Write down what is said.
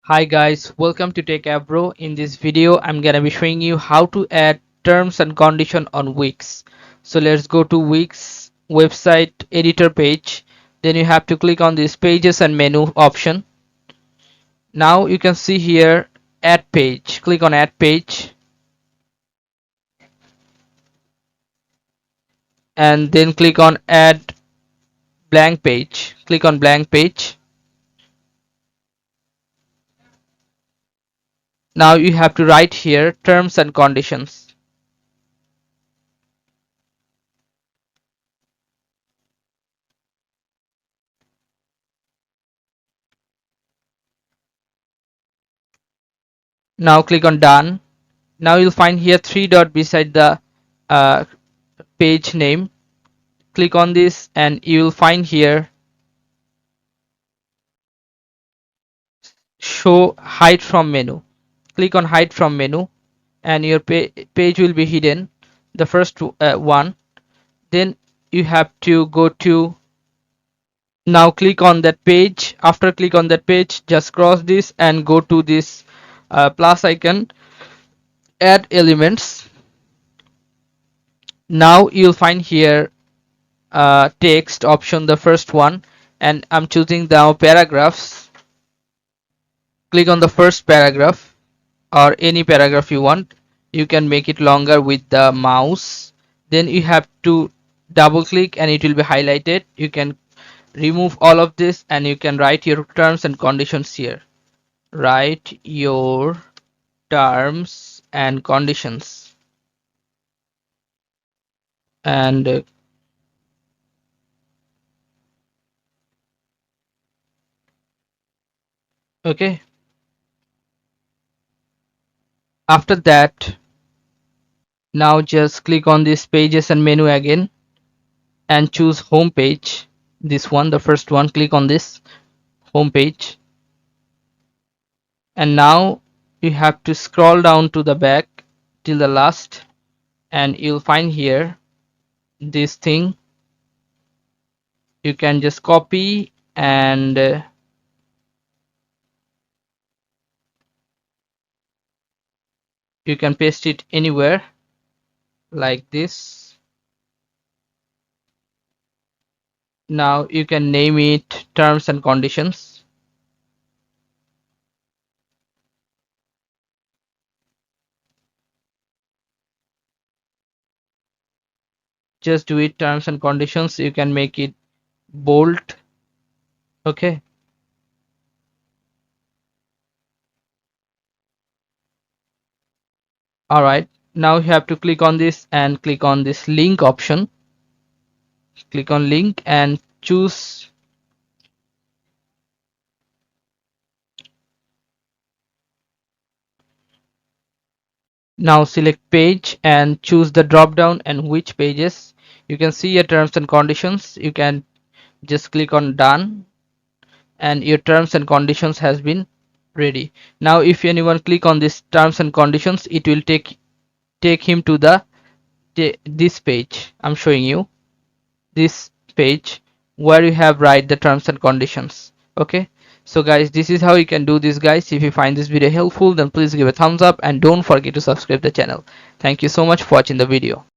Hi guys, welcome to Techavro. In this video, I'm gonna be showing you how to add terms and condition on Wix. So let's go to Wix website editor page. Then you have to click on this pages and menu option. Now you can see here add page. Click on add page and then click on add blank page. Click on blank page. Now you have to write here terms and conditions. Now click on done. Now you'll find here three dot beside the uh, page name. Click on this and you will find here show hide from menu. Click on hide from menu and your page will be hidden, the first one. Then you have to go to, now click on that page. After click on that page, just cross this and go to this plus icon, add elements. Now you'll find here text option, the first one, and I'm choosing now paragraphs. Click on the first paragraph or any paragraph you want. You can make it longer with the mouse. Then you have to double click and it will be highlighted. You can remove all of this and you can write your terms and conditions here. Write your terms and conditions and okay. After that, now just click on this pages and menu again and choose home page. This one, the first one, click on this home page. And now you have to scroll down to the back till the last and you'll find here this thing. You can just copy and you can paste it anywhere like this. Now you can name it terms and conditions. Just do it terms and conditions. You can make it bold. Okay. Alright. Now you have to click on this and click on this link option. Click on link and choose now select page and choose the drop down and which pages. You can see your terms and conditions. You can just click on done and your terms and conditions has been ready. Now if anyone click on this terms and conditions, it will take him to the this page. I'm showing you this page where you have write the terms and conditions. Okay, so guys, this is how you can do this, guys. If you find this video helpful, then please give a thumbs up and don't forget to subscribe the channel. Thank you so much for watching the video.